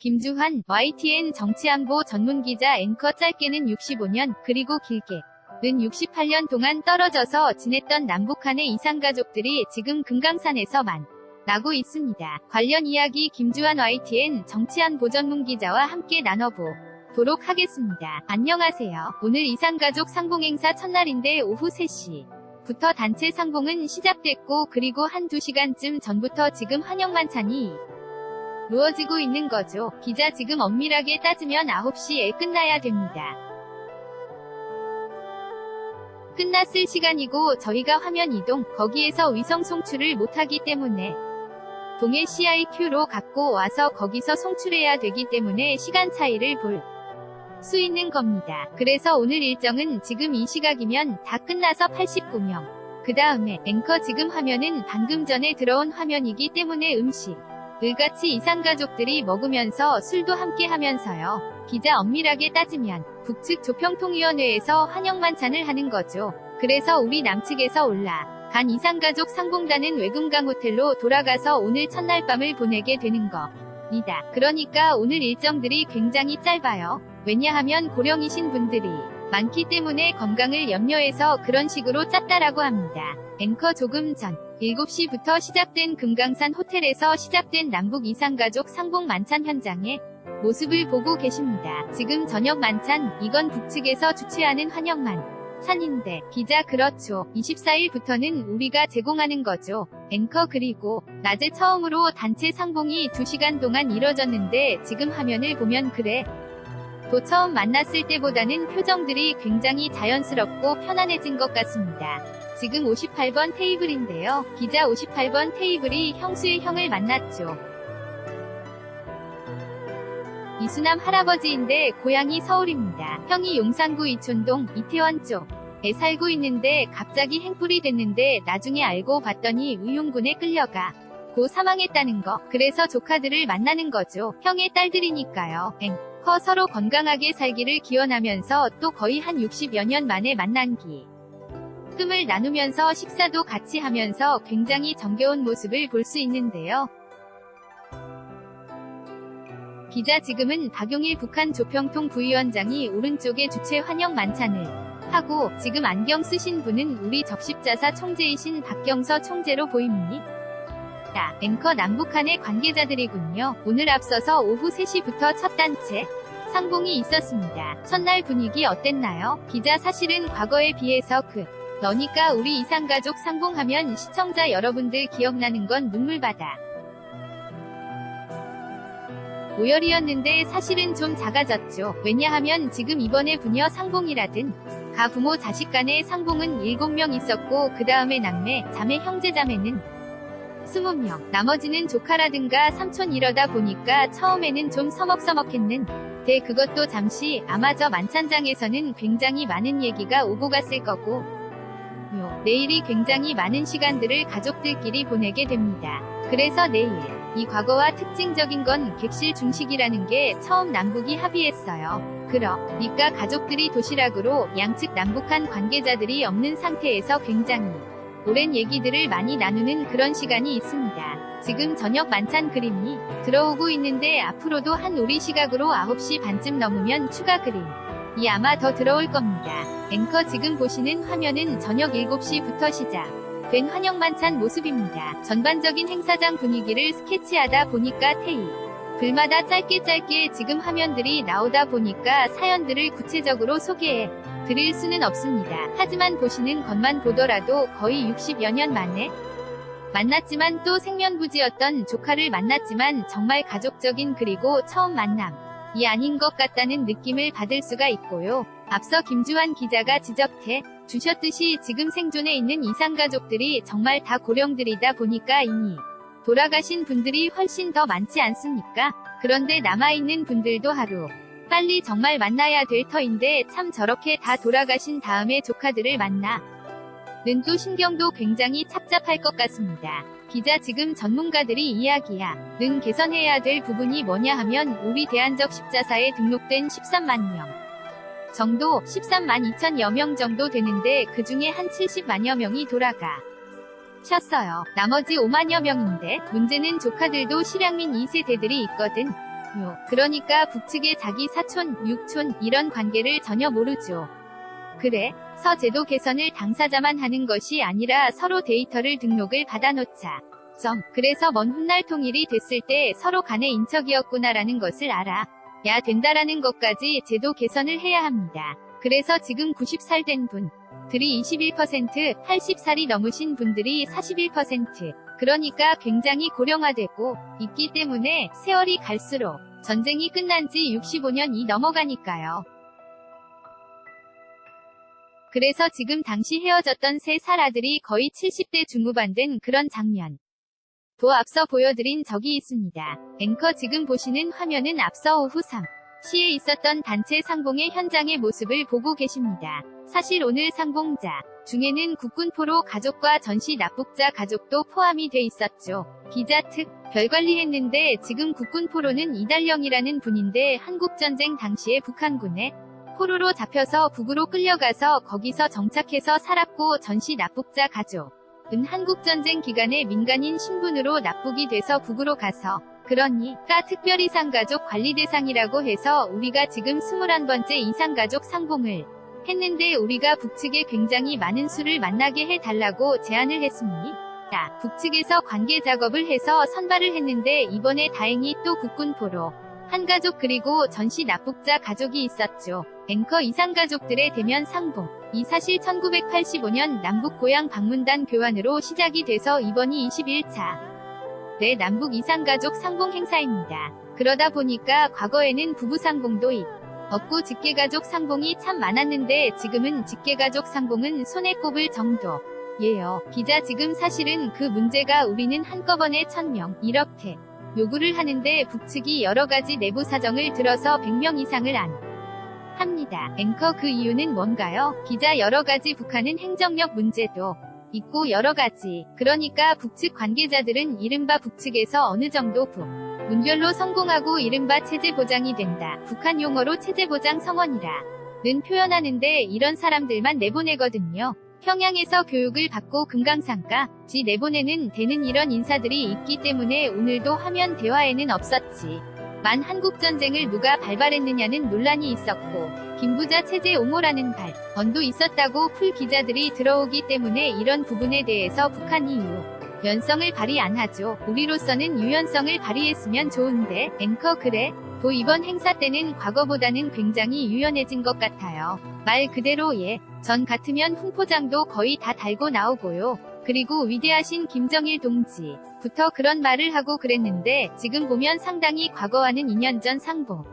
김주환, YTN 정치안보 전문기자 앵커. 짧게는 65년, 그리고 길게는 68년 동안 떨어져서 지냈던 남북한의 이산가족들이 지금 금강산에서 만나고 있습니다. 관련 이야기 김주환 YTN 정치안보 전문기자와 함께 나눠보도록 하겠습니다. 안녕하세요. 오늘 이산가족 상봉행사 첫날인데 오후 3시부터 단체 상봉은 시작됐고, 그리고 한두 시간쯤 전부터 지금 환영만찬이 이루어지고 있는 거죠. 기자, 지금 엄밀하게 따지면 9시에 끝나야 됩니다. 끝났을 시간이고, 저희가 화면 이동, 거기에서 위성 송출을 못하기 때문에 동해 CIQ로 갖고 와서 거기서 송출해야 되기 때문에 시간 차이를 볼 수 있는 겁니다. 그래서 오늘 일정은 지금 이 시각이면 다 끝나서 89명. 그 다음에 앵커, 지금 화면은 방금 전에 들어온 화면이기 때문에 음식을 같이 이산가족들이 먹으면서 술도 함께 하면서요. 기자, 엄밀하게 따지면 북측 조평통위원회에서 환영만찬을 하는 거죠. 그래서 우리 남측에서 올라간 이산가족 상봉단은 외금강 호텔로 돌아가서 오늘 첫날 밤을 보내게 되는 겁니다. 그러니까 오늘 일정들이 굉장히 짧아요. 왜냐하면 고령이신 분들이 많기 때문에 건강을 염려해서 그런 식으로 짰다라고 합니다. 앵커, 조금 전 7시부터 시작된 금강산 호텔에서 시작된 남북 이산가족 상봉 만찬 현장의 모습을 보고 계십니다. 지금 저녁 만찬, 이건 북측에서 주최하는 환영만찬인데, 기자, 그렇죠. 24일부터는 우리가 제공하는 거죠. 앵커, 그리고 낮에 처음으로 단체 상봉이 2시간 동안 이뤄졌는데 지금 화면을 보면 또 처음 만났을 때보다는 표정들이 굉장히 자연스럽고 편안해진 것 같습니다. 지금 58번 테이블인데요. 기자, 58번 테이블이 형수의 형을 만났죠. 이수남 할아버지인데 고향이 서울입니다. 형이 용산구 이촌동 이태원 쪽에 살고 있는데 갑자기 행불이 됐는데 나중에 알고 봤더니 의용군에 끌려가고 사망했다는 거. 그래서 조카들을 만나는 거죠. 형의 딸들이니까요. 앵커, 서로 건강하게 살기를 기원하면서 또 거의 한 60여 년 만에 만난 기쁨을 나누면서 식사도 같이 하면서 굉장히 정겨운 모습을 볼 수 있는데요. 기자, 지금은 박용일 북한 조평통 부위원장이 오른쪽에 주최 환영 만찬을 하고, 지금 안경 쓰신 분은 우리 적십자사 총재이신 박경서 총재로 보입니다. 앵커, 남북한의 관계자들이군요. 오늘 앞서서 오후 3시부터 첫 단체 상봉이 있었습니다. 첫날 분위기 어땠나요? 기자, 사실은 과거에 비해서 그러니까 우리 이산가족 상봉하면 시청자 여러분들 기억나는 건 눈물바다 오열이었는데 사실은 좀 작아졌죠. 왜냐하면 지금 이번에 부녀 상봉이라든 부모 자식 간의 상봉은 7명 있었고, 그 다음에 남매, 자매, 형제자매는 20명, 나머지는 조카라든가 삼촌 이러다 보니까 처음에는 좀 서먹서먹했는데 그것도 잠시, 아마 저 만찬장에서는 굉장히 많은 얘기가 오고 갔을 거고, 내일이 굉장히 많은 시간들을 가족들끼리 보내게 됩니다. 그래서 내일 이 과거와 특징적인 건 객실 중식이라는 게 처음 남북이 합의했어요. 그러니까 가족들이 도시락으로 양측 남북한 관계자들이 없는 상태에서 굉장히 오랜 얘기들을 많이 나누는 그런 시간이 있습니다. 지금 저녁 만찬 그림이 들어오고 있는데 앞으로도 한 우리 시각으로 9시 반쯤 넘으면 추가 그림이 아마 더 들어올 겁니다. 앵커, 지금 보시는 화면은 저녁 7시부터 시작된 환영만찬 모습입니다. 전반적인 행사장 분위기를 스케치하다 보니까 테이블마다 짧게 지금 화면들이 나오다 보니까 사연들을 구체적으로 소개해 드릴 수는 없습니다. 하지만 보시는 것만 보더라도 거의 60여 년 만에 만났지만 또 생면부지였던 조카를 만났지만 정말 가족적인, 그리고 처음 만남이 아닌 것 같다는 느낌을 받을 수가 있고요. 앞서 김주환 기자가 지적해 주셨듯이 지금 생존에 있는 이산가족들이 정말 다 고령들이다 보니까 이미 돌아가신 분들이 훨씬 더 많지 않습니까? 그런데 남아있는 분들도 하루 빨리 정말 만나야 될 터인데 참 저렇게 다 돌아가신 다음에 조카들을 만나는 또 신경도 굉장히 착잡할 것 같습니다. 기자, 지금 전문가들이 이야기하는 개선해야 될 부분이 뭐냐 하면 우리 대한적 십자사에 등록된 13만 명 정도, 13만 2천여 명 정도 되는데 그 중에 한 70만여 명이 돌아가셨어요. 나머지 5만여 명인데 문제는 조카들도 실향민 2세대들이 있거든. 그러니까 북측의 자기 사촌, 육촌 이런 관계를 전혀 모르죠. 그래, 서 제도 개선을 당사자만 하는 것이 아니라 서로 데이터를 등록을 받아놓자. 그래서 먼 훗날 통일이 됐을 때 서로 간의 인척이었구나라는 것을 알아. 야 된다라는 것까지 제도 개선을 해야 합니다. 그래서 지금 90살 된 분들이 21%, 80살이 넘으신 분들이 41%, 그러니까 굉장히 고령화되고 있기 때문에 세월이 갈수록 전쟁이 끝난 지 65년이 넘어가니까요. 그래서 지금 당시 헤어졌던 3살 아들이 거의 70대 중후반 된 그런 장면. 도 앞서 보여드린 적이 있습니다. 앵커 지금 보시는 화면은 앞서 오후 3시에 있었던 단체 상봉의 현장의 모습을 보고 계십니다. 사실 오늘 상봉자 중에는 국군포로 가족과 전시 납북자 가족도 포함이 돼 있었죠. 기자 특 별관리했는데 지금 국군포로는 이달령이라는 분인데 한국전쟁 당시에 북한군에 포로로 잡혀서 북으로 끌려가서 거기서 정착해서 살았고 전시 납북자 가족은 한국전쟁 기간에 민간인 신분으로 납북이 돼서 북으로 가서 그러니까 특별 이상가족 관리 대상이라고 해서 우리가 지금 21번째 이상가족 상봉을 했는데 우리가 북측에 굉장히 많은 수를 만나게 해달라고 제안을 했습니다. 북측에서 관계 작업을 해서 선발을 했는데 이번에 다행히 또 국군포로 한 가족 그리고 전시 납북자 가족이 있었죠. 앵커 이상가족들의 대면 상봉. 이 사실 1985년 남북 고향 방문단 교환으로 시작이 돼서 이번이 21차. 네, 남북 이상가족 상봉 행사입니다. 그러다 보니까 과거에는 부부 상봉도 없고 직계가족 상봉이 참 많았는데 지금은 직계가족 상봉은 손에 꼽을 정도예요. 기자 지금 사실은 그 문제가 우리는 한꺼번에 1000명 이렇게 요구를 하는데 북측이 여러가지 내부 사정을 들어서 100명 이상을 안 합니다. 앵커 그 이유는 뭔가요? 기자 여러가지 북한은 행정력 문제도 있고 여러가지. 그러니까 북측 관계자들은 이른바 북측에서 어느 정도 문별로 성공하고 이른바 체제 보장이 된다. 북한 용어로 체제 보장 성원이라는 표현하는데 이런 사람들만 내보내거든요. 평양에서 교육을 받고 금강산까지 내보내는 되는 이런 인사들이 있기 때문에 오늘도 화면 대화에는 없었지. 만 한국전쟁을 누가 발발했느냐는 논란이 있었고 김부자 체제 옹호라는 발언도 있었다고 풀 기자들이 들어오기 때문에 이런 부분에 대해서 북한이 유연성을 발휘 안 하죠. 우리로서는 유연성을 발휘했으면 좋은데 앵커 그래? 도 이번 행사 때는 과거보다는 굉장히 유연해진 것 같아요. 말 그대로 전 같으면 훈포장도 거의 다 달고 나오고요. 그리고 위대하신 김정일 동지부터 그런 말을 하고 그랬는데 지금 보면 상당히 과거와는 2년 전 상봉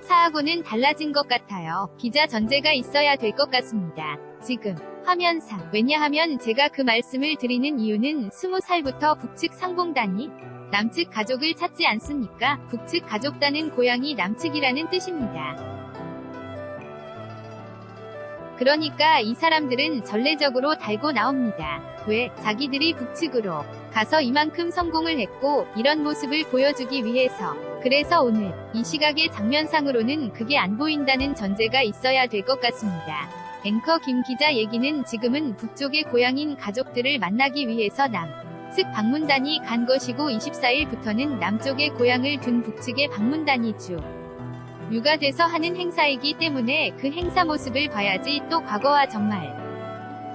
사하고는 달라진 것 같아요. 기자 전제가 있어야 될 것 같습니다. 지금 화면상. 왜냐하면 제가 그 말씀을 드리는 이유는 20살부터 북측 상봉단이 남측 가족을 찾지 않습니까? 북측 가족단은 고향이 남측이라는 뜻입니다. 그러니까 이 사람들은 전례적으로 달고 나옵니다. 왜? 자기들이 북측으로 가서 이만큼 성공을 했고 이런 모습을 보여주기 위해서. 그래서 오늘 이 시각의 장면상으로는 그게 안 보인다는 전제가 있어야 될 것 같습니다. 앵커 김 기자 얘기는 지금은 북쪽의 고향인 가족들을 만나기 위해서 남측 방문단이 간 것이고 24일부터는 남쪽의 고향을 둔 북측의 방문단이 유가 돼서 하는 행사이기 때문에 그 행사 모습을 봐야지 또 과거와 정말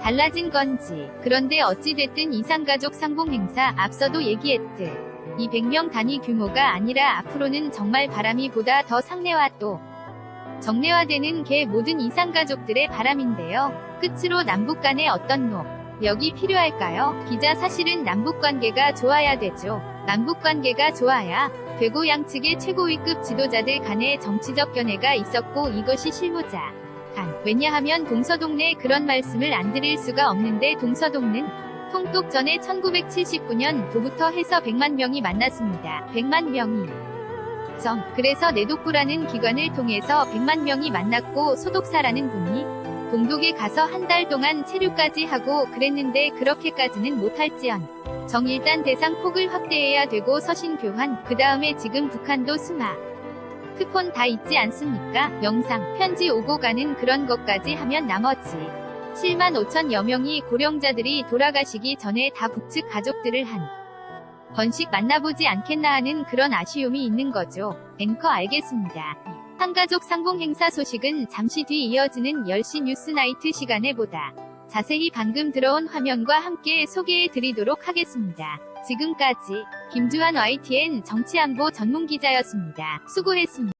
달라진 건지. 그런데 어찌됐든 이상가족 상봉 행사 앞서도 얘기했듯 이 100명 단위 규모가 아니라 앞으로는 정말 바람이 보다 더 상례화 또 정례화되는 게 모든 이상가족들의 바람인데요. 끝으로 남북 간의 어떤 노력이 필요할까요? 기자 사실은 남북관계가 좋아야 되죠. 남북관계가 좋아야 되고 양측의 최고위급 지도자들 간의 정치적 견해가 있었고 이것이 실무자 간. 왜냐하면 동서동내 그런 말씀을 안 드릴 수가 없는데 동서동는 통독 전에 1979년 도부터 해서 100만 명이 만났습니다. 100만 명이 그래서 내독부라는 기관을 통해서 100만 명이 만났고 소독사라는 분이 동독에 가서 한 달 동안 체류까지 하고 그랬는데 그렇게까지는 못할지언정 일단 대상 폭을 확대해야 되고 서신 교환, 그 다음에 지금 북한도 스마트폰 다 있지 않습니까? 영상, 편지 오고 가는 그런 것까지 하면 나머지 7만 5천여 명이 고령자들이 돌아가시기 전에 다 북측 가족들을 한 번씩 만나보지 않겠나 하는 그런 아쉬움이 있는 거죠. 앵커 알겠습니다. 한가족 상봉 행사 소식은 잠시 뒤 이어지는 10시 뉴스나이트 시간에 보다 자세히 방금 들어온 화면과 함께 소개해 드리도록 하겠습니다. 지금까지 김주한 YTN 정치안보 전문기자였습니다. 수고했습니다.